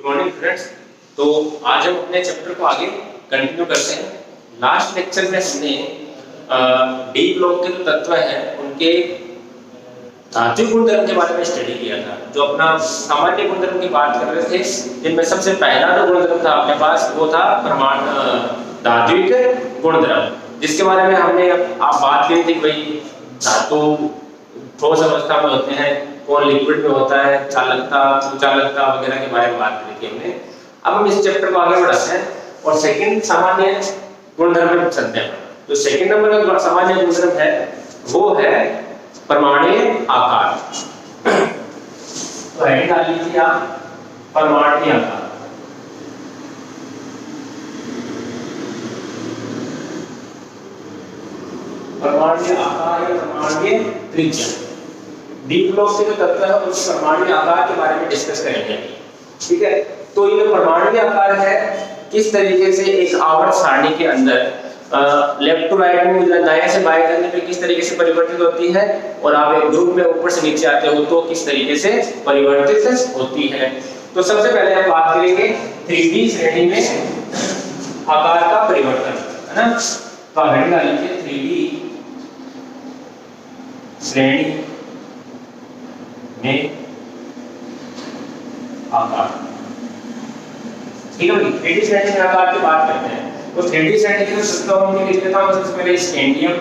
Good morning friends. तो आज हम अपने चैप्टर को आगे कंटिन्यू करते हैं। लास्ट लेक्चर में हमने डी ब्लॉक के जो तत्व हैं उनके धात्विक गुणधर्म के बारे में स्टडी किया था। जो अपना सामान्य गुणधर्म की बात कर रहे थे, जिनमें सबसे पहला जो गुणधर्म था अपने पास वो था धात्विक गुणधर्म, जिसके बारे में हमने आप बात की थी। भाई धातु ठोस अवस्था में होते हैं, कौन लिक्विड में होता है, चालकता, कुचालकता वगैरह के बारे में बात करी थी हमने। अब हम इस चैप्टर को आगे बढ़ाते हैं और सेकंड सामान्य गुणधर्म में चलते हैं। तो सेकंड नंबर का सामान्य गुणधर्म है वो है परमाणु आकार। तो हेडिंग डाल लीजिए आप, परमाणु आकार। परमाणु आकार या परमाणु त्रिज्या, डी ब्लॉक के जो तत्व है उसके परमाणु आकार के बारे में डिस्कस करेंगे। ठीक है, तो ये परमाणु आकार है किस तरीके से एक आवर्त सारणी के अंदर लेफ्ट टू राइट में दाएं से बाएं करने पे किस तरीके से परिवर्तित होती है, और आप एक ग्रुप में ऊपर से नीचे आते हो तो किस तरीके से परिवर्तित होती है। तो सबसे पहले हम बात करेंगे 3D श्रेणी में आकार का परिवर्तन, है ना। तो हेडिंग डाल लीजिए 3D श्रेणी में आकार। ठीक है भाई, 3D श्रेणी में आकार की बात करते हैं। तो 3D श्रेणी के तत्वों में लिख देता हूं। सबसे पहले scandium,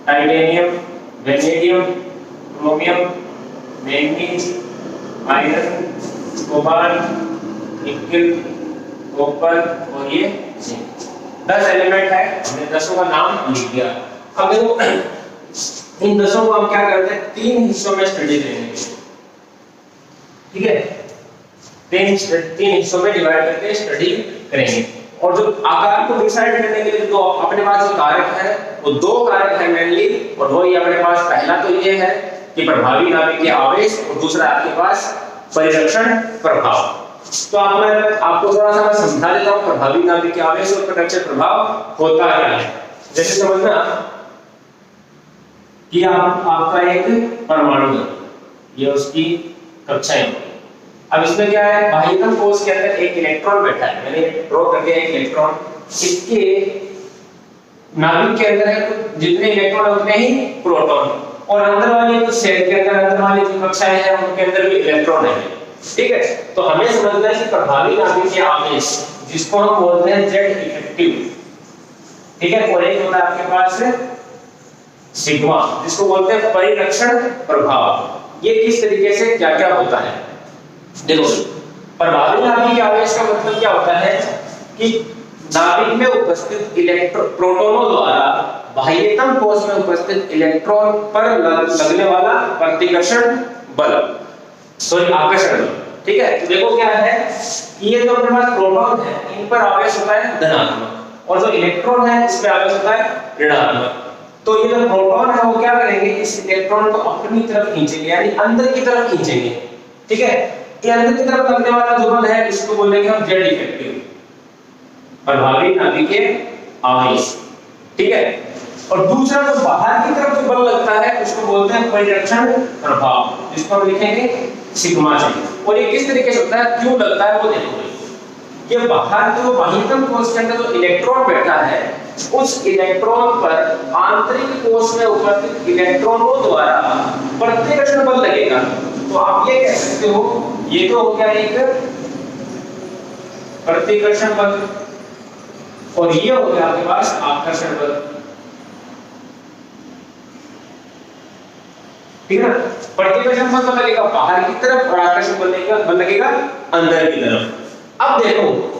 titanium, vanadium, chromium, manganese, iron, cobalt, nickel, copper और ये जिंक। 10 एलिमेंट है, हमने 10 का नाम लिख दिया। अब देखो इन 10 को हम क्या करते हैं, 3 हिस्सों में स्टडी करेंगे। ठीक है, 3 हिस्सों में डिवाइड करके स्टडी करेंगे। और जो आकार को डिसाइड करने के लिए जो अपने पास जो कारक है वो 2 कारक है मेनली, और वो ही अपने पास पहला तो ये है कि प्रभावी नाभिकीय आवेश, और दूसरा आपके पास परिरक्षण प्रभाव। तो आपको थोड़ा सा मैं समझा देता हूं प्रभावी नाभिकीय आवेश और परिरक्षण प्रभाव होता क्या है। जैसे समझना कि आपका एक परमाणु है, ये उसकी कक्षाएं। अब इसमें क्या है, बाह्यतम कोश के अंदर एक इलेक्ट्रॉन बैठा है, मैंने ड्रॉ कर दिया एक इलेक्ट्रॉन। इसके नाभिक के अंदर है तो जितने इलेक्ट्रॉन उतने ही प्रोटॉन, और अंदर वाले कुछ सेल के अंदर अंदर वाली जो कक्षाएं हैं उनके अंदर भी इलेक्ट्रॉन है। ठीक है, तो हमें समझना है कि प्रभावी नाभिकीय आवेश जिसको हम बोलते हैं जेड इफेक्टिव, ठीक है, और एक होता है आपके पास सिग्मा जिसको बोलते हैं परिरक्षण प्रभाव। ये किस तरीके से क्या क्या होता है देखो। प्रभावी नाभिकीय आवेश का मतलब क्या होता है कि नाभिक में उपस्थित प्रोटॉनों द्वारा बाह्यतम कोश में उपस्थित इलेक्ट्रॉन पर लगने वाला प्रतिकर्षण बल, सॉरी आकर्षण बल। ठीक है, तो देखो क्या है कि ये जो अपने पास प्रोटॉन है इन पर आवेश होता है धनात्मक, और जो इलेक्ट्रॉन है इस पे आवेश होता है ऋणात्मक। तो ये जो प्रोटॉन है वो क्या करेंगे, इस इलेक्ट्रॉन को अपनी तरफ खींचेंगे, यानी अंदर की तरफ खींचेंगे। ठीक है, ये अंदर की तरफ लगने वाला जो बल है इसको बोलेंगे हम जेड इफेक्टिव, प्रभावी नाभिकीय आवेश। ठीक है, और दूसरा जो बाहर की तरफ जो बल लगता है उसको बोलते हैं परिरक्षण प्रभाव, जिसको हम लिखेंगे सिग्मा जी। और ये किस तरीके से होता है, क्यों लगता है वो देखो। ये बाहर जो बाह्यतम कोश के अंदर जो इलेक्ट्रॉन बैठा है उस इलेक्ट्रॉन पर आंतरिक कोश में उपस्थित इलेक्ट्रॉनों द्वारा प्रतिकर्षण बल लगेगा। तो आप ये कह सकते हो ये तो हो गया एक प्रतिकर्षण बल, और ये हो गया आपके पास आकर्षण बल। ठीक है ना, प्रतिकर्षण बल तो लगेगा बाहर की तरफ और आकर्षण बल लगेगा अंदर की तरफ। अब देखो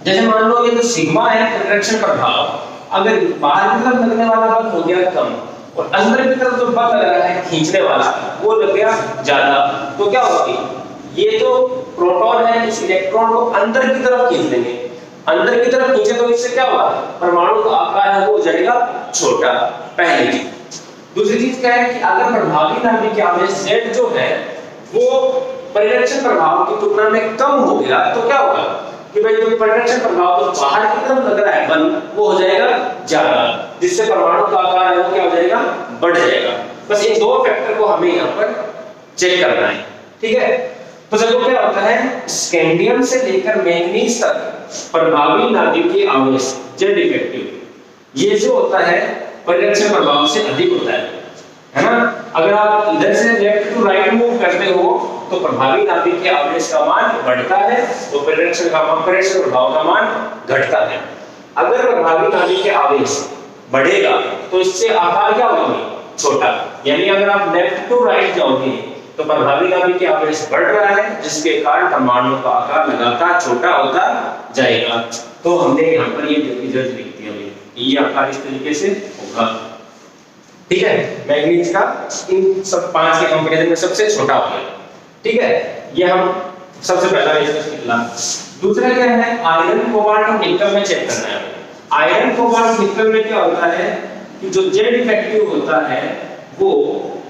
जैसे मान लो ये जो सिग्मा है परिरक्षण प्रभाव, अगर बाहर की तरफ लगने वाला बल हो गया कम और अंदर की तरफ जो बल लग रहा है खींचने वाला वो लग गया ज्यादा, तो क्या होगी, ये जो प्रोटॉन है इस इलेक्ट्रॉन को अंदर की तरफ खींच लेंगे। अंदर की तरफ खींचे तो इससे क्या होगा, परमाणु का आकार है वो हो जाएगा छोटा, पहली चीज। दूसरी चीज क्या है कि अगर प्रभावी नाभिकीय आवेश Z जो है वो परिरक्षण प्रभाव की तुलना में कम हो गया तो क्या होगा कि भाई जो परिरक्षण प्रभाव तो बाहर की तरफ लग रहा है बल वो हो जाएगा ज्यादा, जिससे परमाणु का आकार है वो क्या हो जाएगा, बढ़ जाएगा। बस इन 2 फैक्टर को हमें यहाँ पर चेक करना है। ठीक है, तो देखो क्या होता है, स्कैंडियम से लेकर मैंगनीज तक प्रभावी नाभिकीय आवेश जेड इफेक्टिव ये जो होता है परिरक्षण प्रभाव से अधिक होता है ना। अगर आप इधर से लेफ्ट टू राइट मूव करते हो तो प्रभावी नाभिकीय आवेश का मान बढ़ता है तो परिरक्षण प्रभाव का मान घटता है। अगर प्रभावी नाभिकीय आवेश बढ़ेगा तो इससे आकार क्या होगा, छोटा। यानी अगर आप लेफ्ट टू राइट जाओगे तो प्रभावी नाभिकीय आवेश बढ़ रहा है जिसके कारण परमाणु का आकार लगातार छोटा होता जाएगा। तो हमने यहाँ पर ये रिजल्ट लिख दिया, ये आकार इस तरीके से होगा। ठीक है, मैग्नीज का इन सब 5 के कंपैरिजन में सबसे छोटा हो गया। ठीक है, ये हम सबसे पहला रिजल्ट निकला। दूसरा क्या है, आयरन कोबाल्ट और निकल में चेक करना है। आयरन कोबाल्ट निकल में क्या होता है कि जो जेड इफेक्टिव होता है वो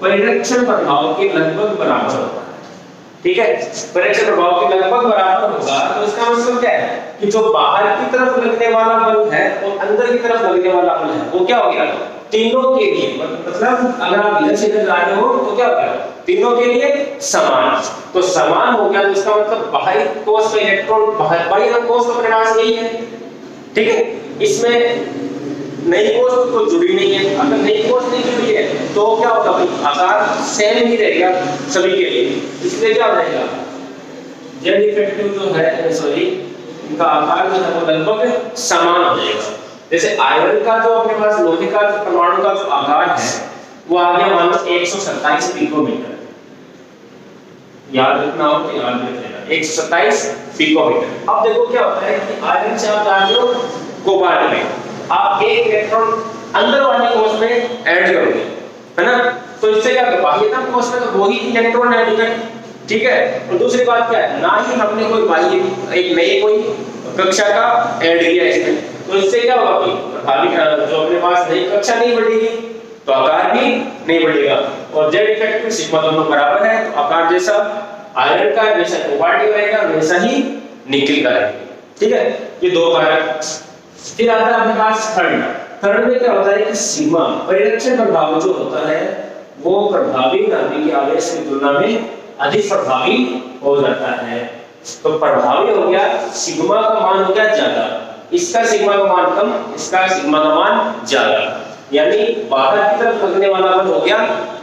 परिरक्षण प्रभाव के लगभग बराबर होता है। ठीक है, परिरक्षण प्रभाव के लगभग बराबर होगा तो इसका मतलब क्या है कि जो बाहर की तरफ लगने वाला बल है और अंदर की तरफ लगने वाला बल है वो क्या हो गया, तीनों के लिए, मतलब अगर आप इधर से इधर जा रहे हो तो क्या हो गया, तीनों के लिए समान। तो समान हो गया तो इसका मतलब बाहरी कोश का इलेक्ट्रॉन बाहरी कोश का परिणाम यही है। ठीक है, इसमें नई कोश तो जुड़ी नहीं है। अगर नई कोश नहीं जुड़ी है तो क्या होगा भाई, आकार सेम ही रहेगा सभी के लिए, इसलिए क्या हो जाएगा, जेड इफेक्टिव जो है सॉरी इनका आकार जो है वो लगभग समान हो जाएगा। जैसे आयरन का जो अपने पास लोहे का परमाणु का जो आकार है वो आ गया मान लो 127 पिकोमीटर, याद रखना हो तो याद रख लेना 127 पिकोमीटर। अब देखो क्या होता है कि आयरन से आप जा रहे हो कोबाल्ट में, आप एक इलेक्ट्रॉन अंदर वाली कोश में ऐड करोगे, है ना, तो इससे क्या होगा, बाह्यतम कोश में तो वही इलेक्ट्रॉन है अभी तक। ठीक है, और दूसरी बात क्या है, ना ही हमने कोई बाह्य एक नई कोई कक्षा का ऐड किया इसमें, तो इससे क्या होगा भाई, प्रभावी जो अपने पास नई कक्षा नहीं बढ़ेगी तो आकार भी नहीं बढ़ेगा। और जेड इफेक्टिव सिग्मा दोनों बराबर है तो आकार जैसा आयरन का जैसा कोबाल्ट का रहेगा वैसा ही निकल का रहेगा। ठीक है, ये दो कारक। फिर आता है अपने पास थर्ड में क्या होता है कि सिग्मा परिरक्षण प्रभाव जो होता है वो प्रभावी नाभिकीय आवेश की तुलना में अधिक प्रभावी हो जाता है। तो प्रभावी हो गया, सिग्मा का मान हो गया ज्यादा, इसका सिग्मा का मान कम, इसका सिग्मा का मान ज्यादा, यानी बाहर की तरफ लगने वाला बल हो गया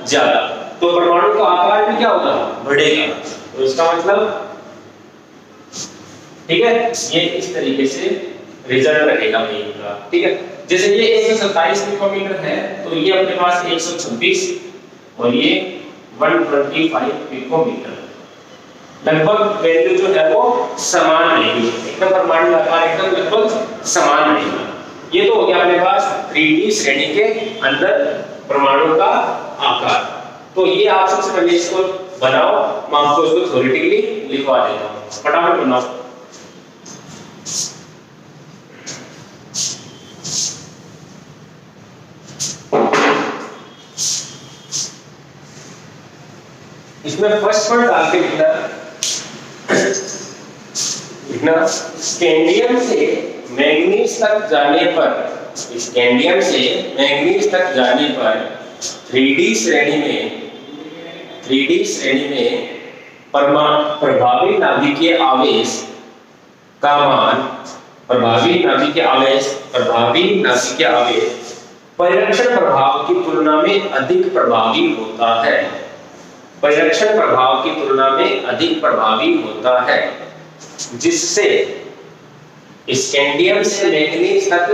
ज्यादा, तो परमाणु का आकार भी क्या होगा, बढ़ेगा। तो इसका मतलब ठीक है, ये इस तरीके से रिजल्ट रहेगा भाई इनका। ठीक है, जैसे ये 127 पिकोमीटर है तो ये अपने पास 126 और ये 125 पिकोमीटर, लगभग वैल्यू जो है वो समान रहेगी, एकदम परमाणु आकार एकदम लगभग समान रहेगा। ये तो हो गया अपने पास 3D श्रेणी के अंदर परमाणु का आकार। तो ये आप सबसे पहले इसको बनाओ, मैं आपको इसको थ्योरेटिकली लिखवा देता हूँ, फटाफट बनाओ। इसमें फर्स्ट पॉइंट डाल के लिखना स्कैंडियम से मैंगनीज तक जाने पर, स्कैंडियम से मैंगनीज तक जाने पर 3D श्रेणी में प्रभावी नाभिकीय आवेश का मान, प्रभावी नाभिकीय आवेश परिरक्षण प्रभाव की तुलना में अधिक प्रभावी होता है, परिरक्षण प्रभाव की तुलना में अधिक प्रभावी होता है, जिससे स्कैंडियम से मैंगनीज तक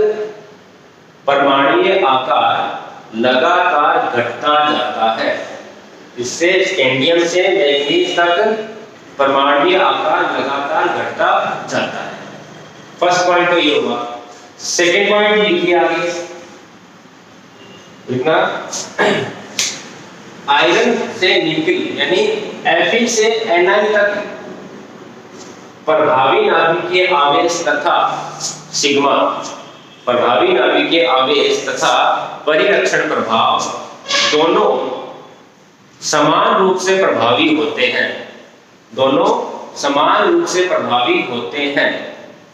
परमाणुीय आकार लगातार घटता जाता है, इससे स्कैंडियम से मैंगनीज तक परमाणुीय आकार लगातार घटता जाता है। फर्स्ट पॉइंट तो ये हुआ। सेकंड पॉइंट लिखिए आगे, लिखना आयरन से निकल यानी Fe से Ni तक प्रभावी नाभिकीय आवेश तथा सिग्मा, प्रभावी नाभिकीय आवेश तथा परिरक्षण प्रभाव दोनों समान रूप से प्रभावी होते हैं, दोनों समान रूप से प्रभावी होते हैं।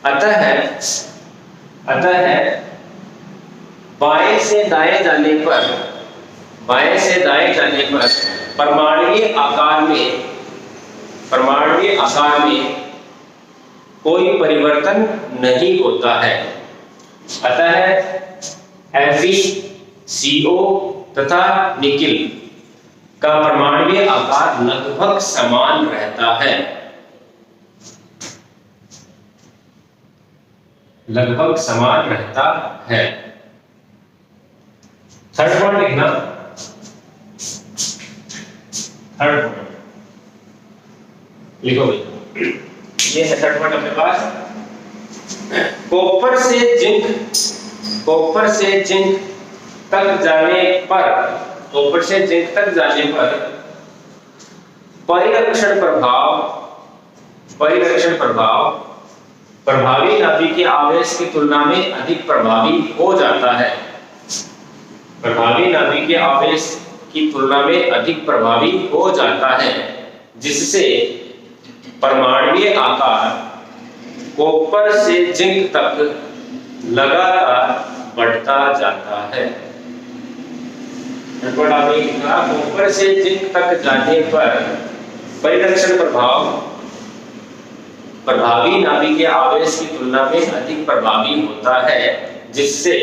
अतः बाएं से दाएं जाने पर परमाणुीय आकार में परमाणुीय आकार में कोई परिवर्तन नहीं होता है। अतः FeCO तथा निकिल का परमाणुीय आकार लगभग समान रहता है। लगभग समान रहता है। थर्ड पॉइंट लिखना। थर्ड पॉइंट लिखो भाई, ये है थर्ड पॉइंट अपने पास। कॉपर से जिंक तक जाने पर, कॉपर से जिंक तक जाने पर परिरक्षण प्रभाव प्रभावी नाभिकीय आवेश की तुलना में अधिक प्रभावी हो जाता है। प्रभावी नाभिकीय आवेश की तुलना में अधिक प्रभावी हो जाता है, जिससे परमाणुीय आकार कॉपर से जिंक तक लगातार बढ़ता जाता है। कॉपर से जिंक तक जाने पर परिरक्षण प्रभाव प्रभावी नाभिकीय आवेश की तुलना में अधिक प्रभावी होता है, जिससे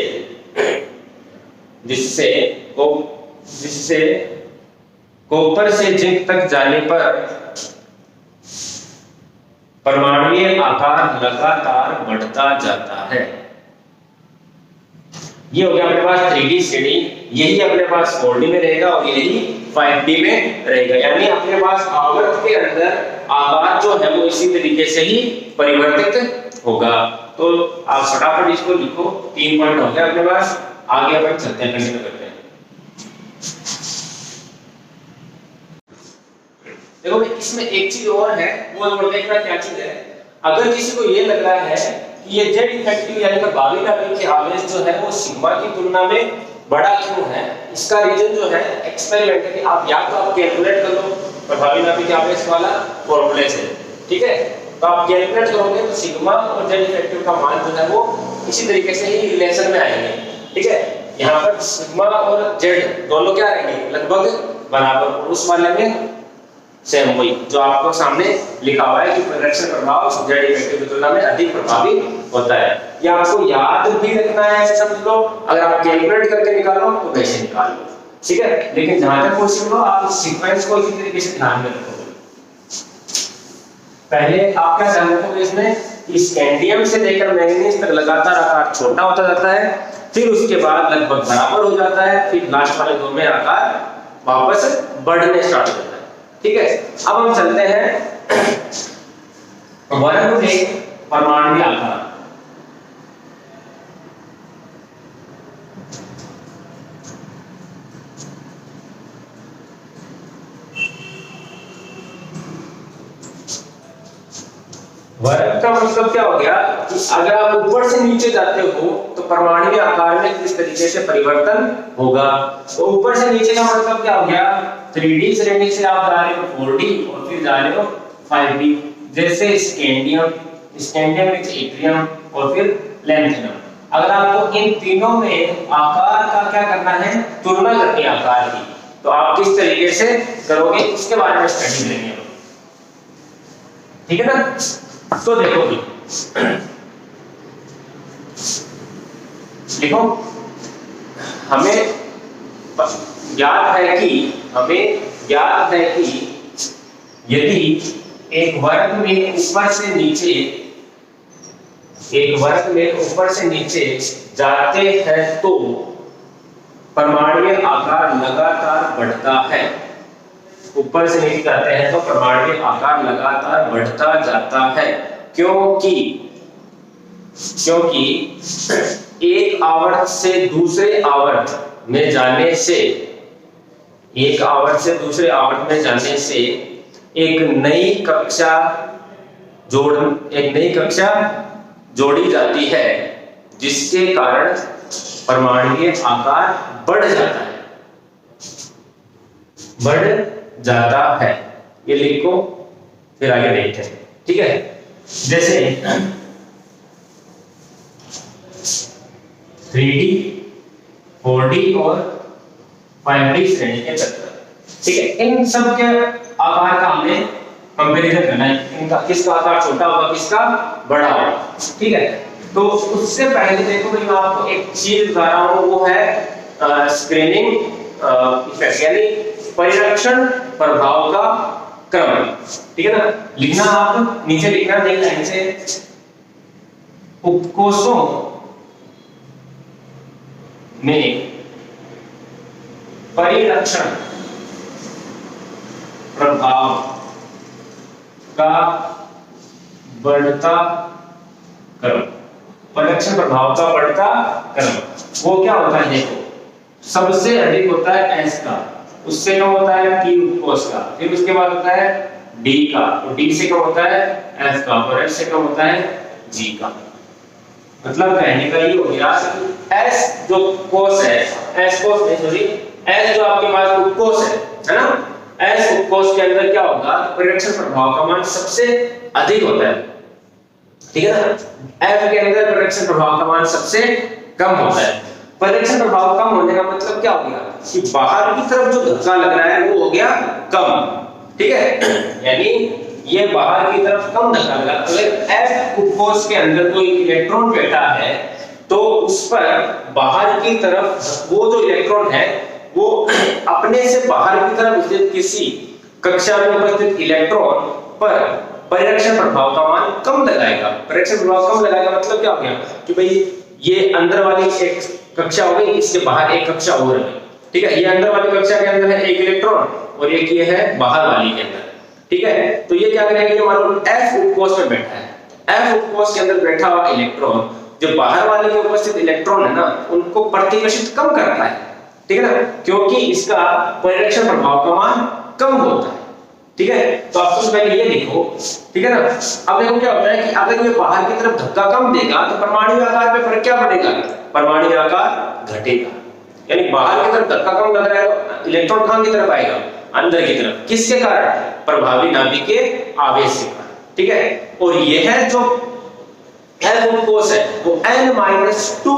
कॉपर से जिंक तक जाने पर परमाणुीय आकार लगातार बढ़ता जाता है। ये हो गया अपने पास 3D श्रेणी, यही अपने पास 4D में रहेगा और यही 5D में रहेगा। यानी अपने पास आवर्त के अंदर आकार जो है वो इसी तरीके से ही परिवर्तित होगा। तो आप फटाफट इसको लिखो, 3 पॉइंट हो गया अपने पास। आगे अपन चलते हैं, कंटिन्यू करते हैं। देखो भाई, इसमें एक चीज और है, वो और देखना क्या चीज है। अगर किसी को ये लग रहा है कि ये जेड इफेक्टिव यानी प्रभावी नाभिकीय आवेश जो है वो सिग्मा की तुलना में बड़ा क्यों है, इसका रीजन जो है एक्सपेरिमेंट है कि आप या तो आप कैलकुलेट कर लो प्रभावी नाभिकीय आवेश वाला फॉर्मूले से, ठीक है। तो आप कैलकुलेट करोगे तो सिग्मा और जेड इफेक्टिव का मान जो है वो इसी तरीके से ही रिलेशन में आएंगे, ठीक है। यहाँ पर सिग्मा और जेड दोनों क्या रहेंगे, लगभग बराबर। उस वाले में सेम वही जो आपको सामने लिखा हुआ है कि परिरक्षण प्रभाव जेड इफेक्टिव की तुलना में अधिक प्रभावी होता है। ये आपको याद भी रखना है, ऐसे समझ लो। अगर आप कैलकुलेट करके निकालो तो वैसे निकाल लो, ठीक है। लेकिन जहां तक क्वेश्चन लो, आप सीक्वेंस को इसी तरीके से ध्यान में रखोगे। पहले आप क्या ध्यान रखोगे इसमें कि स्कैंडियम से लेकर मैंगनीज तक लगातार आकार छोटा होता जाता है, फिर उसके बाद लगभग बराबर हो जाता है, फिर लास्ट वाले दो में आकार वापस बढ़ने स्टार्ट हो जाता है, ठीक है। अब हम चलते हैं वर्ग में परमाणुीय आकार। वर्ग का मतलब क्या हो गया कि अगर आप ऊपर से नीचे जाते हो तो परमाणुीय आकार में किस तरीके से परिवर्तन होगा। तो ऊपर से नीचे का मतलब क्या हो गया, 3D श्रेणी से आप जा रहे हो 4D और फिर जा रहे हो 5D। जैसे स्कैंडियम विच इट्रियम और फिर लैंथेनम। अगर आपको इन तीनों में आकार का क्या करना है, तुलना करनी है आकार की, तो आप किस तरीके से करोगे उसके बारे में स्टडी करेंगे, ठीक है ना। तो देखो भी देखो, हमें ज्ञात है कि यदि एक वर्ग में ऊपर से नीचे जाते हैं तो परमाणुीय आकार लगातार बढ़ता है। ऊपर से नीचे जाते हैं तो परमाणुीय आकार लगातार बढ़ता जाता है, क्योंकि एक आवर्त से दूसरे आवर्त में जाने से एक नई कक्षा जोड़ी जाती है, जिसके कारण परमाणुीय आकार बढ़ जाता है। ये लिखो, फिर आगे देखते हैं, ठीक है। जैसे 3D, 4D और 5D श्रेणी के तत्व, ठीक है। इन सब के आकार का हमने कंपैरिजन करना है, इनका किसका आकार छोटा होगा किसका बड़ा होगा, ठीक है। तो उससे पहले देखो भाई मैं आपको एक चीज बता रहा हूं, वो है स्क्रीनिंग इफेक्ट, यानी परिरक्षण प्रभाव का क्रम, ठीक है ना। लिखना आप नीचे लिखना देख लाइन से, उपकोषों में परिरक्षण प्रभाव का बढ़ता क्रम, परिरक्षण प्रभाव का बढ़ता क्रम वो क्या होता है देखो, सबसे अधिक होता है S का, उससे कम होता है T उपकोष का, फिर उसके बाद होता है D का, तो D से कम होता है F का, और F से कम होता है G का। मतलब कहने का ये हो गया S जो कोष है, S कोष नहीं सॉरी, S जो आपके पास उपकोष है ना, S उपकोष के अंदर क्या होगा, परिरक्षण प्रभाव का मान सबसे अधिक होता है, ठीक है ना। F के अंदर परिरक्षण प्रभाव का मान सबसे कम होता है। परिरक्षण प्रभाव कम होने का मतलब क्या हो गया कि बाहर की तरफ जो धक्का लग रहा है वो हो गया कम, ठीक है, यानी ये बाहर की तरफ कम धक्का लगा। अगर F उपकोष के अंदर कोई इलेक्ट्रॉन बैठा है तो उस पर बाहर की तरफ वो जो इलेक्ट्रॉन है वो अपने से बाहर की तरफ स्थित किसी कक्षा में उपस्थित इलेक्ट्रॉन पर परिरक्षण प्रभाव का मान कम लगाएगा। परिरक्षण प्रभाव कम लगाएगा मतलब क्या हो गया कि भाई ये अंदर वाली एक कक्षा हो गई, इसके बाहर एक कक्षा और है, ठीक है। ये अंदर वाली कक्षा के अंदर है एक इलेक्ट्रॉन और एक ये है बाहर वाली के अंदर, ठीक है। तो ये क्या करेगा, ये मान लो F उपकोष में बैठा है, F उपकोष के अंदर बैठा हुआ इलेक्ट्रॉन जो बाहर वाले के उपस्थित इलेक्ट्रॉन है ना उनको प्रतिकर्षित कम करता है, ठीक है ना, क्योंकि इसका परिरक्षण प्रभाव का मान कम होता है, ठीक है। तो आप सबसे पहले ये लिखो, ठीक है ना। अब देखो क्या होता है कि अगर ये बाहर की तरफ धक्का कम देगा तो परमाणु आकार पे फर्क क्या पड़ेगा, परमाणु आकार घटेगा, यानी बाहर की तरफ धक्का कम लग रहा है तो इलेक्ट्रॉन कहां की तरफ आएगा, अंदर की तरफ, किसके कारण, प्रभावी नाभिक के आवेश के कारण, ठीक है। और ये है जो F उपकोष है वो N-2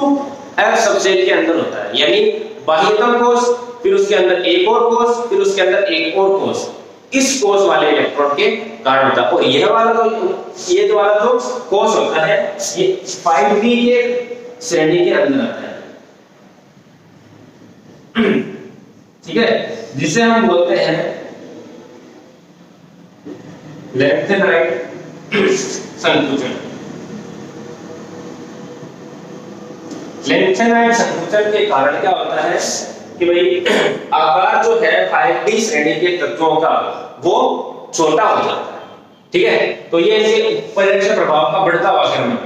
F सबसेल के अंदर होता है, यानी बाह्यतम कोष, फिर उसके अंदर एक और कोष, फिर उसके अंदर एक और कोष, इस कोष वाले इलेक्ट्रॉन के कारण होता है। और यह वाला ये जो वाला जो कोष होता है ये 5d के श्रेणी के अंदर आता है, ठीक है, जिसे हम बोलते हैं लेंथेनाइड संकुचन। लेंथेनाइड संकुचन के कारण क्या होता है कि भाई आकार जो है 5d श्रेणी के तत्वों का वो छोटा हो जाता है, ठीक है। तो ये इसे परिरक्षण प्रभाव का बढ़ता हुआ क्रम है।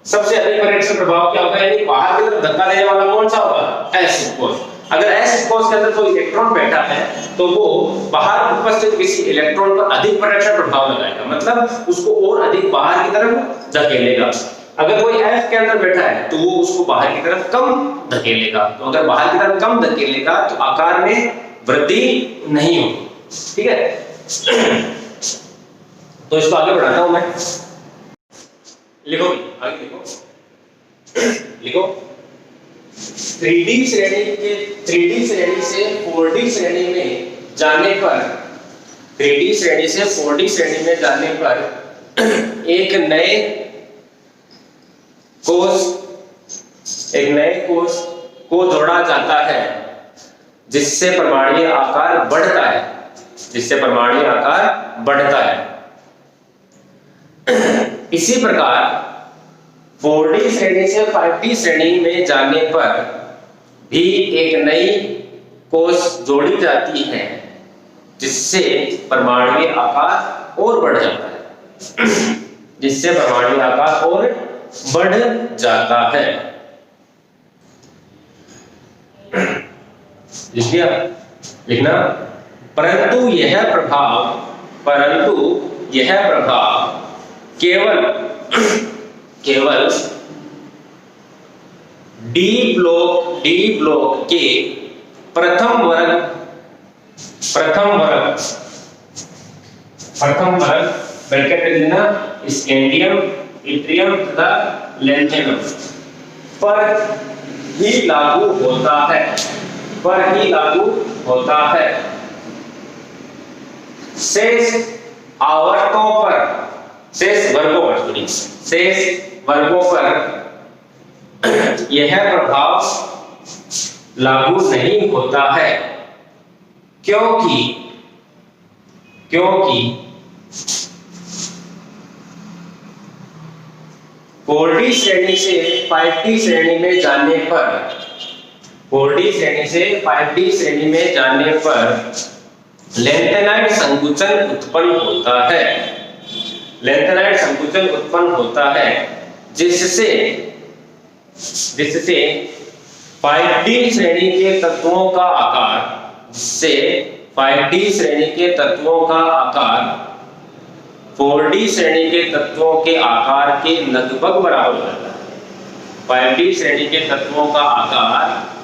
सबसे अधिक परिरक्षण प्रभाव क्या होगा, यानी बाहर की तरफ धक्का देने वाला कौन सा होगा, S उपकोष। अगर S उपकोष के अंदर कोई इलेक्ट्रॉन बैठा है तो वो बाहर उपस्थित किसी इलेक्ट्रॉन पर अधिक परिरक्षण प्रभाव लगाएगा, मतलब उसको और अधिक बाहर की तरफ धकेलेगा। अगर कोई F के अंदर बैठा है तो वो उसको बाहर की तरफ कम धकेलेगा, तो अगर बाहर की तरफ कम धकेलेगा तो आकार में वृद्धि नहीं होगी, ठीक है। तो इसको आगे बढ़ाता हूं मैं, लिखो आगे लिखो, लिखो 3D श्रेणी से 4D श्रेणी में जाने पर, 3D श्रेणी से 4D श्रेणी में जाने पर एक नए कोष को जोड़ा जाता है जिससे परमाणु आकार बढ़ता है, जिससे परमाणु आकार बढ़ता है। इसी प्रकार 4D श्रेणी से 5D श्रेणी में जाने पर भी एक नई कोष जोड़ी जाती है जिससे परमाणु आकार और बढ़ जाता है, जिससे परमाणु आकार और बढ़ जाता है। लिख दिया, लिखना। परंतु यह प्रभाव केवल डी ब्लॉक के प्रथम वर्ग ब्रैकेट में देना, स्कैंडियम, इट्रियम तथा लेंथेनम पर ही लागू होता है, शेष आवर्तों पर, शेष वर्गों पर यह प्रभाव लागू नहीं होता है, क्योंकि 4D श्रेणी से 5D श्रेणी में जाने पर, 4D श्रेणी से 5D श्रेणी में जाने पर लैंथेनाइड संकुचन उत्पन्न होता है, लैंथेनाइड संकुचन उत्पन्न होता है, जिससे 5D श्रेणी के तत्वों का आकार, जिससे 5D श्रेणी के तत्वों का आकार 4D श्रेणी के तत्वों के आकार के लगभग बराबर हो जाता है। 5D श्रेणी के तत्वों का आकार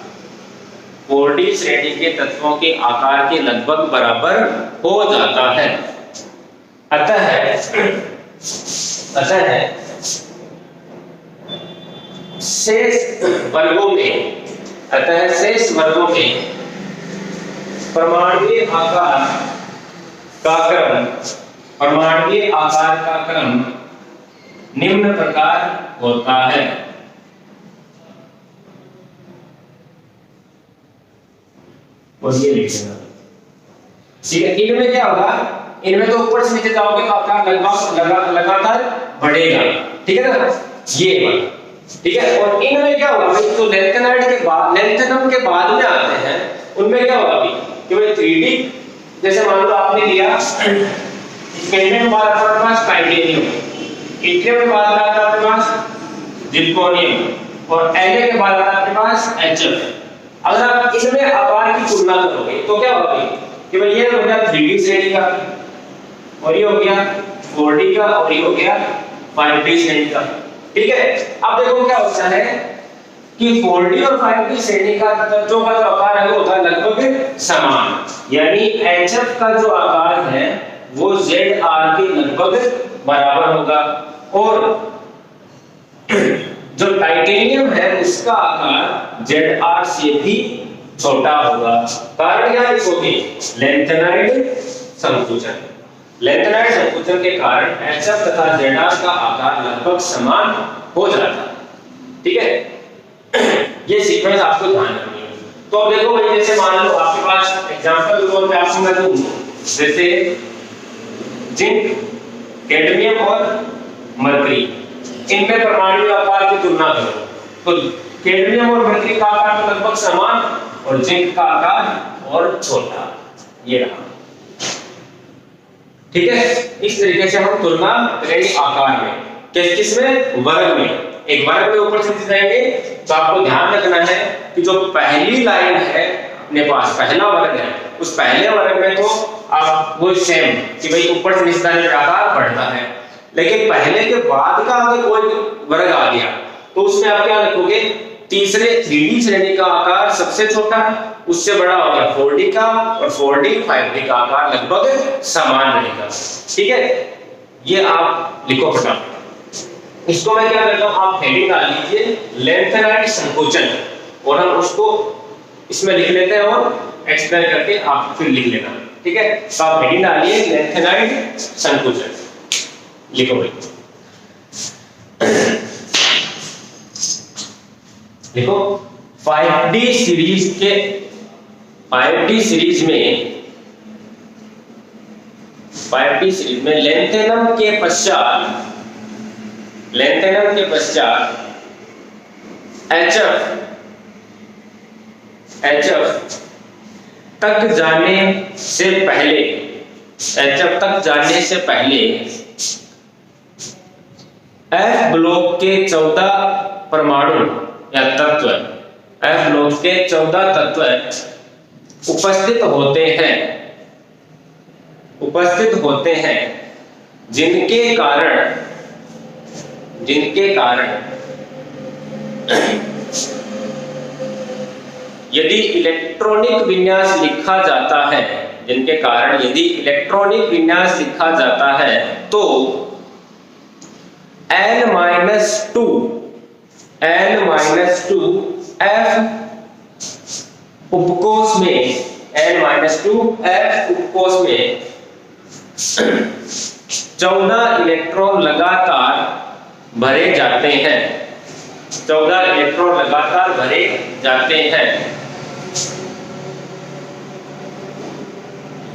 4D श्रेणी के तत्वों के आकार के लगभग बराबर हो जाता है। अतः शेष वर्गों में परमाणुीय आकार का क्रम निम्न प्रकार होता है। और ये लिख देना, ठीक है। इनमें क्या होगा, इनमें तो ऊपर से नीचे जाओगे तो आकार लगातार बढ़ेगा, ठीक है ना, ये वाला, ठीक है। और इनमें क्या होगा भाई, तो लैंथेनाइड के बाद, लैंथेनम के बाद में आते हैं, उनमें क्या होगा भाई कि भाई 3D, जैसे मान लो आपने लिया इसमें बाद आपके पास टाइटेनियम, इट्रियम के बाद आता है आपके पास जिरकोनियम, और Na के बाद आता है आपके पास HF। अगर आप इनमें आकार की तुलना करोगे तो क्या होगा कि भाई ये हो गया 3D श्रेणी का, और ये हो गया 4D का, और ये हो गया 5D श्रेणी का, ठीक है। अब देखो क्या होता है कि 4D और 5D श्रेणी का तत्वों का जो आकार है वो होता है लगभग समान, यानी HF का जो आकार है वो ZR के लगभग बराबर होगा, और जो टाइटेनियम है उसका आकार ZR से भी छोटा होगा। कारण क्या लिखोगे, लैंथेनाइड संकुचन। लैंथेनाइड संकुचन के कारण HF तथा ZR का आकार लगभग समान हो जाता है, ठीक है। ये सीक्वेंस आपको ध्यान रखनी है। तो अब देखो भाई, जैसे मान लो आपके पास एग्जांपल के तौर पे आपको मैं दूं, जैसे जिंक, कैडमियम और मरकरी, इनमें परमाणु आकार की तुलना करो तो कैडमियम और मरकरी का आकार तो लगभग समान, और जिंक का आकार और छोटा, ये रहा, ठीक है। इस तरीके से हम तुलना करेंगे आकार में, किसमें, वर्ग में। एक वर्ग में ऊपर से जाएंगे तो आपको ध्यान रखना है कि जो पहली लाइन है अपने पास, पहला वर्ग है, उस पहले वर्ग में तो आप वो सेम कि भाई ऊपर से नीचे जाने का आकार बढ़ता है, लेकिन पहले के बाद का अगर कोई वर्ग आ गया तो उसमें आप क्या लिखोगे, तीसरे 3D श्रेणी का आकार सबसे छोटा, उससे बड़ा हो गया 4D का, और 4D 5D का आकार लगभग समान रहेगा, ठीक है। ये आप लिखो फटाफट। इसको मैं क्या करता हूं, आप हेडिंग डाल लीजिए लैंथेनाइड संकोचन, और हम उसको इसमें लिख लेते हैं और एक्सप्लेन करके आप फिर लिख लेना, ठीक है। तो आप हेडिंग डालिए लैंथेनाइड संकोचन, लिखो भाई, देखो 5D सीरीज में लैंथेनम के पश्चात HF तक जाने से पहले F ब्लॉक के 14 परमाणु या तत्व, F ब्लॉक के 14 तत्व उपस्थित होते हैं, जिनके कारण यदि इलेक्ट्रॉनिक विन्यास लिखा जाता है तो N-2 F उपकोष में 14 इलेक्ट्रॉन लगातार भरे जाते हैं। 14 इलेक्ट्रॉन लगातार भरे जाते हैं।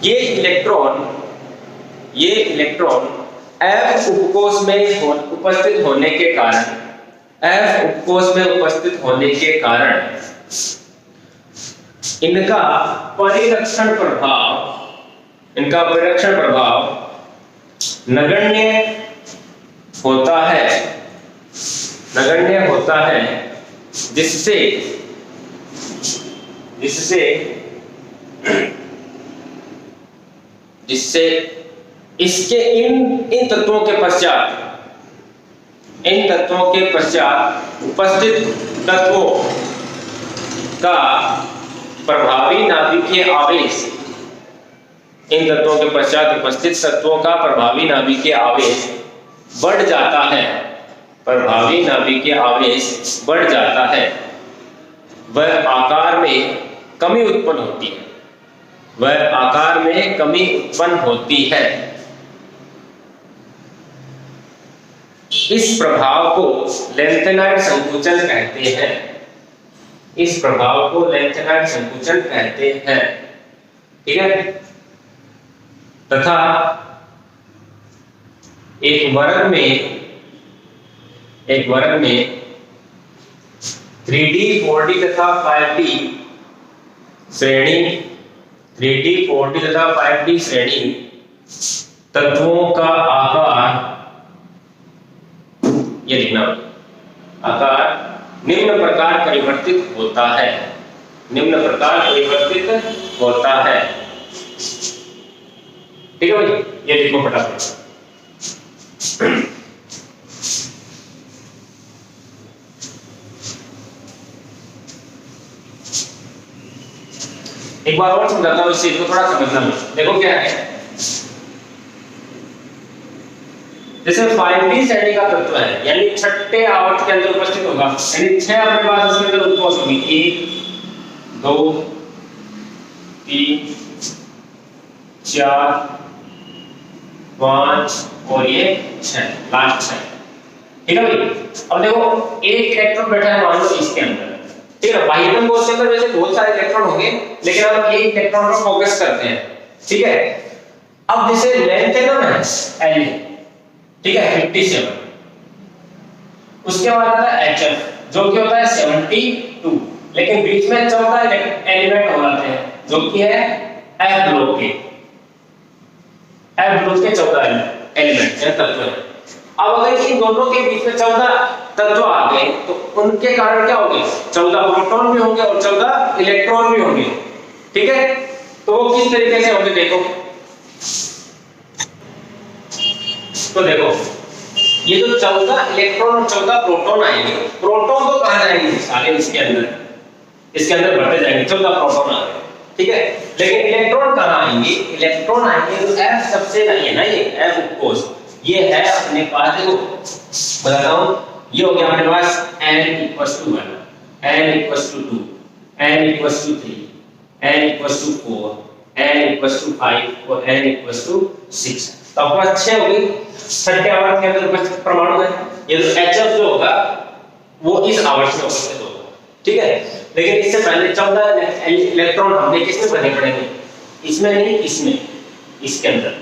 ये इलेक्ट्रॉन F उपकोष में उपस्थित होने के कारण इनका परिरक्षण प्रभाव नगण्य होता है, जिससे इसके इन तत्वों के पश्चात उपस्थित तत्वों का प्रभावी नाभिकीय आवेश बढ़ जाता है। वह आकार में कमी उत्पन्न होती है। इस प्रभाव को लेंथेनाइड संकुचन कहते हैं। ठीक है। तथा एक वर्ग में 3D 4D तथा 5D श्रेणी तत्वों का आकार निम्न प्रकार परिवर्तित होता है। ठीक है भाई, ये देखो फटाफट। एक बार और समझाता हूं, इस चीज को थोड़ा समझना। देखो क्या है, जैसे 5D श्रेणी का तत्व है, यानी छठे आवर्त के अंदर उपस्थित होगा, यानी 6 अपने पास इसके अंदर उपस्थित होगी। 1 2 3 4 5 और ये 6, लास्ट 6। ठीक है भाई। अब देखो एक इलेक्ट्रॉन बैठा है मान लो इसके अंदर। ठीक है, बाह्यतम कोश के अंदर वैसे बहुत सारे इलेक्ट्रॉन होंगे, लेकिन हम एक इलेक्ट्रॉन पर फोकस करते हैं। ठीक है। अब जैसे लेंथ है ना L, ठीक है 57, उसके बाद आता है HF जो कि होता है 72, लेकिन बीच में 14 एलिमेंट हो जाते हैं जो कि है F ब्लॉक के 14 एलिमेंट या तत्व है। अब अगर इन दोनों के बीच में 14 तत्व आ गए तो उनके कारण क्या होंगे, 14 प्रोटॉन भी होंगे और 14 इलेक्ट्रॉन भी होंगे। ठीक है, तो वो किस तरीके से होंगे देखो। तो देखो ये जो 14 इलेक्ट्रॉन और 14 प्रोटॉन आएंगे, प्रोटॉन तो कहां जाएंगे, सारे इसके अंदर भरते जाएंगे, 14 प्रोटॉन आ गए। ठीक है, लेकिन इलेक्ट्रॉन कहां आएंगे, इलेक्ट्रॉन आएंगे तो F सबसे नहीं है ना, ये F उपकोष ये है अपने पास। देखो बताता हूं, ये हो गया अपने पास n = 1, n = 2, n = 3, n = 4, n = 5 और n = 6। तो आपके पास 6 हो गई। छठे आवर्त के अंदर उपस्थित परमाणु है। ये तो HF जो होगा वो इस आवर्त में उपस्थित होगा। ठीक है, लेकिन इससे पहले 14 इलेक्ट्रॉन हमने किसमें भरने पड़ेंगे, इसमें नहीं, इसके अंदर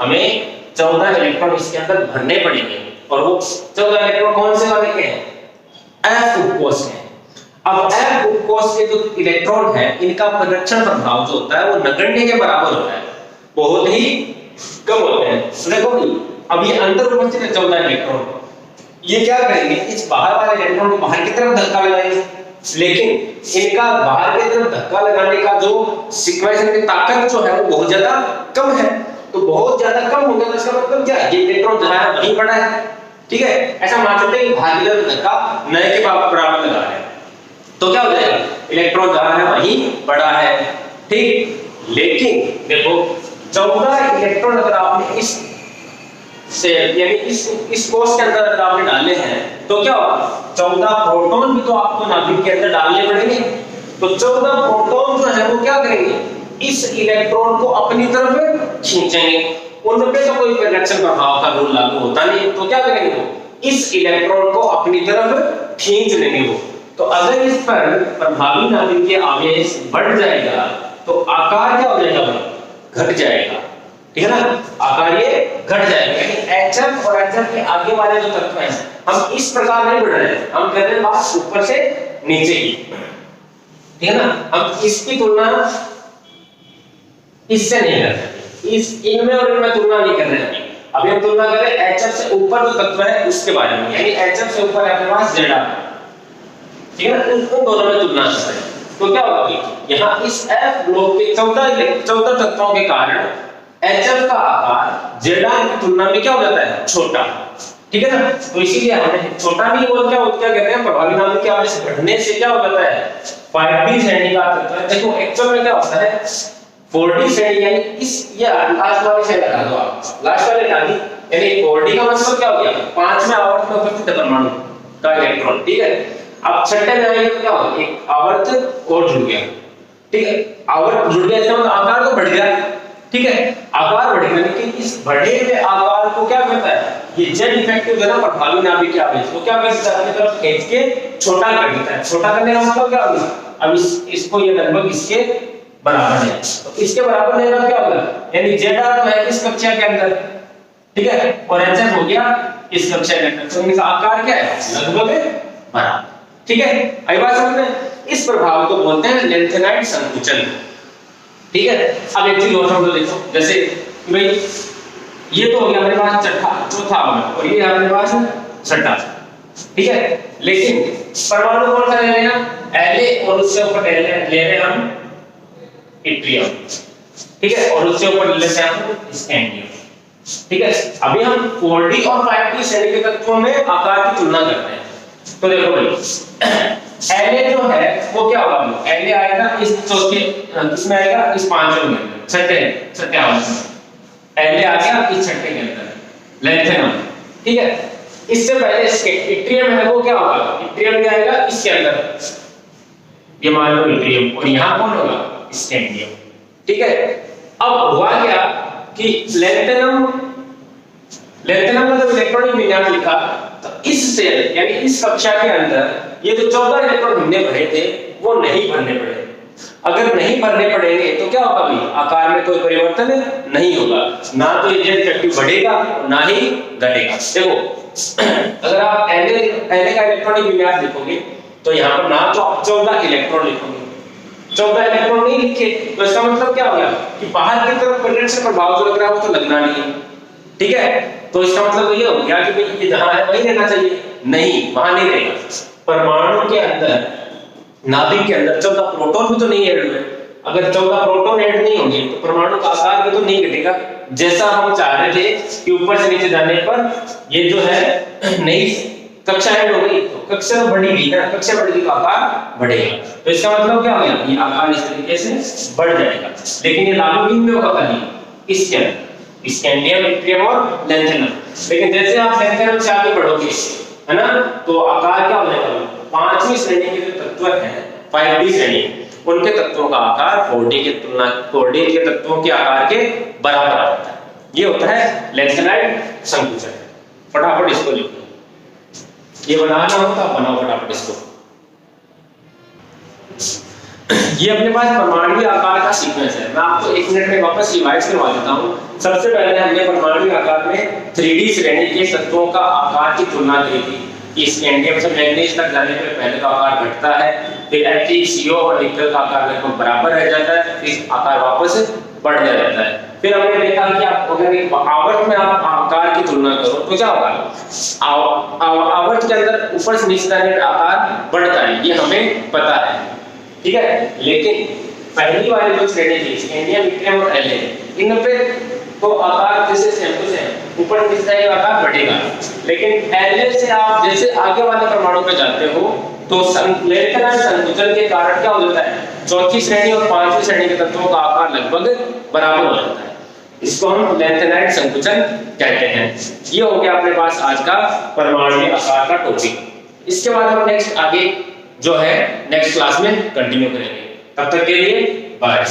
हमें 14 इलेक्ट्रॉन इसके अंदर भरने पड़ेंगे। और वो 14 इलेक्ट्रॉन कौन से वाले के हैं, F उपकोष के। अब F उपकोष के जो इलेक्ट्रॉन है इनका परिरक्षण प्रभाव जो होता है वो नगण्य के बराबर होता है, बहुत ही कम होते हैं। तो देखो अब ये अंदर उपस्थित है 14 इलेक्ट्रॉन, ये क्या करेंगे, इस बाहर वाले इलेक्ट्रॉन को बाहर की तरफ धक्का लगाएंगे, लेकिन इनका बाहर की तरफ धक्का लगाने का जो सीक्वेंस की ताकत जो है वो बहुत ज्यादा कम है। तो बहुत ज्यादा कम हो गया तो इसका मतलब क्या है, ये इलेक्ट्रॉन जहां है वहीं पड़ा है। ठीक है, ऐसा मान सकते हैं कि बाहर की तरफ धक्का नए के बराबर लगा है, तो क्या हो जाएगा, इलेक्ट्रॉन जहां है वहीं पड़ा है। ठीक, लेकिन देखो 14 इलेक्ट्रॉन अगर आपने यानी इस कोश के अंदर अगर आपने डाले हैं तो क्या होगा, 14 प्रोटॉन भी तो आपको नाभिक के अंदर डालने पड़ेंगे। तो 14 प्रोटॉन जो है वो क्या करेंगे, इस इलेक्ट्रॉन को अपनी तरफ खींचेंगे उन पे तो कोई रिडक्शन प्रभाव का रूल लागू होता नहीं, तो क्या करेंगे वो इस इलेक्ट्रॉन को अपनी तरफ खींच लेंगे वो। तो अगर इस पर प्रभावी नाभिक के आवेश बढ़ जाएगा तो आकार क्या हो जाएगा, घट जाएगा, ठीक है ना, आकार ये घट जाएगा। लेकिन HF और HF के आगे वाले जो तत्व हैं हम इस प्रकार नहीं बढ़ रहे हैं, हम कर रहे हैं बात ऊपर से नीचे की, ठीक है ना, हम इसकी तुलना इससे नहीं कर रहे, इस इनमें और इनमें तुलना नहीं कर रहे हैं। अभी हम तुलना कर रहे हैं HF से ऊपर जो तत्व है उसके बारे में, यानी HF से ऊपर आपके पास ZR, ठीक है ना, उन दोनों में तुलना कर रहे हैं। तो क्या होगा, यहाँ इस F ब्लॉक के 14 तत्वों के कारण HF का आकार ZR की तुलना में क्या हो जाता है, छोटा, ठीक है ना। तो इसीलिए हमने छोटा भी बोल क्या कहते हैं, प्रभावी नाभिक के आवेश बढ़ने से क्या हो जाता है 5D श्रेणी का तत्व है। देखो एक्चुअल में क्या होता है 4D श्रेणी, यानी इस ये लास्ट वाले से लगा दो आप, लास्ट वाले लगा दी, यानी 4D का मतलब क्या हो गया 5वें आवर्त में उपस्थित परमाणु का इलेक्ट्रॉन, ठीक है। अब छठे में आएंगे तो क्या होगा, एक आवर्त और जुड़ गया, ठीक है, आवर्त जुड़ गया इसका मतलब आकार तो बढ़ गया, ठीक है, आकार बढ़ गया। लेकिन इस बढ़े हुए आकार को क्या कहता है, ये जेड इफेक्टिव जो है ना प्रभावी नाभिक के आवेश को क्या करता है, अपनी तरफ खींच के छोटा कर देता है। छोटा करने का मतलब क्या होगा, अब इसको ये लगभग इसके बराबर है, तो इसके बराबर लेने का क्या होगा, यानी ZR तो है इस कक्षा के अंदर, ठीक है, और HF हो गया इस कक्षा के अंदर, तो इनका आकार क्या है लगभग बराबर, ठीक है। आई बात समझ में, इस प्रभाव को बोलते हैं लेंथेनाइड संकुचन, ठीक है। अब एक चीज और समझ लो, देखो जैसे भाई ये तो हो गया हमारे पास चौथा और ये हमारे पास छठा, ठीक है। लेकिन परमाणु कौन सा ले रहे हैं, Na और उससे ऊपर ले रहे हैं हम इट्रियम, ठीक है, और उससे ऊपर ले लेते हैं हम स्कैंडियम, ठीक है। अभी हम 4D और 5D श्रेणी के तत्वों में आकार की तुलना करते हैं। तो देखो भाई Na जो है वो क्या होगा, Na आएगा इस चौथे, इसमें आएगा इस पांचवें में, छठे आवर्त में Na आ गया इस छठे के अंदर लेंथेनम, ठीक है। इससे पहले इसके इट्रियम है वो क्या होगा, इट्रियम भी आएगा इसके अंदर, ये मान लो इट्रियम, और यहाँ कौन होगा स्कैंडियम, ठीक है। अब हुआ क्या कि लेंथेनम का जब इलेक्ट्रॉनिक विन्यास लिखा तो इस सेल यानी इस कक्षा के अंदर ये जो 14 इलेक्ट्रॉन हमने भरे थे वो नहीं भरने पड़े। अगर नहीं भरने पड़ेंगे तो क्या होगा भाई, आकार में कोई परिवर्तन नहीं होगा, ना तो ये जेड इफेक्टिव बढ़ेगा ना ही घटेगा। देखो अगर आप Na का इलेक्ट्रॉनिक विन्यास लिखोगे तो यहाँ पर ना तो आप 14 इलेक्ट्रॉन लिखोगे, 14 इलेक्ट्रॉन नहीं लिखे तो इसका मतलब क्या हो गया कि बाहर की तरफ पोटेंशियल प्रभाव जो लग रहा है वो तो लगना नहीं है, ठीक है। तो इसका मतलब ये हो गया कि भाई ये जहां है वहीं रहना चाहिए, नहीं वहां नहीं रहेगा। परमाणु के अंदर नाभिक के अंदर 14 प्रोटॉन भी तो नहीं ऐड हुए, अगर 14 प्रोटॉन ऐड नहीं होंगे तो परमाणु का आकार भी तो नहीं घटेगा, जैसा हम चाह रहे थे कि ऊपर से नीचे जाने पर ये जो है नई कक्षा ऐड हो गई तो कक्षा बढ़ी गई ना, कक्षा बढ़ गई तो आकार बढ़ेगा। तो इसका मतलब क्या हो गया, ये आकार इस तरीके से बढ़ जाएगा। लेकिन ये लागू किन में होगा, खाली इसके अंदर स्कैंडियम, इट्रियम और लेंथेनम। लेकिन जैसे आप लेंथेनम से आगे बढ़ोगे है ना, तो आकार क्या हो जाएगा, 5वीं श्रेणी के जो तत्व हैं 5D श्रेणी, उनके तत्वों का आकार 4D के तत्वों के आकार के बराबर आ जाता है। ये होता है लेंथेनाइड संकुचन। फटाफट इसको लिखो, ये बनाना हो तो आप बनाओ फटाफट इसको। ये अपने पास परमाणु आकार का सीक्वेंस है, मैं आपको 1 मिनट में वापस रिवाइज करवा देता हूँ। सबसे पहले हमने परमाणु आकार में 3D श्रेणी के तत्वों का आकार की तुलना की थी कि स्कैंडियम से मैग्नीज तक जाने पर पहले का आकार घटता है, फिर FeCO और निकल का आकार लगभग बराबर रह जाता है, फिर आकार वापस बढ़ जाता है। फिर हमने देखा कि आप अगर आवर्त में आप आकार की तुलना करो तो क्या होगा, आवर्त के अंदर ऊपर से नीचे जाने पर आकार बढ़ता है, ये हमें पता है, ठीक है। लेकिन पहली वाली जो श्रेणी थी स्कैंडियम, इट्रियम और Na, इन पे तो आकार जैसे सेम टू सेम ऊपर नीचे जाएगा आकार बढ़ेगा। लेकिन Na से आप जैसे आगे वाले परमाणु पे जाते हो तो लेंथेनाइड संकुचन के कारण क्या हो जाता है, चौथी श्रेणी और 5वीं श्रेणी के तत्वों का आकार लगभग बराबर हो जाता है। इसको हम लेंथेनाइड संकुचन कहते हैं। ये हो गया अपने पास आज का परमाणु आकार का टॉपिक। इसके बाद हम नेक्स्ट आगे जो है नेक्स्ट क्लास में कंटिन्यू करेंगे। तब तक के लिए बाय।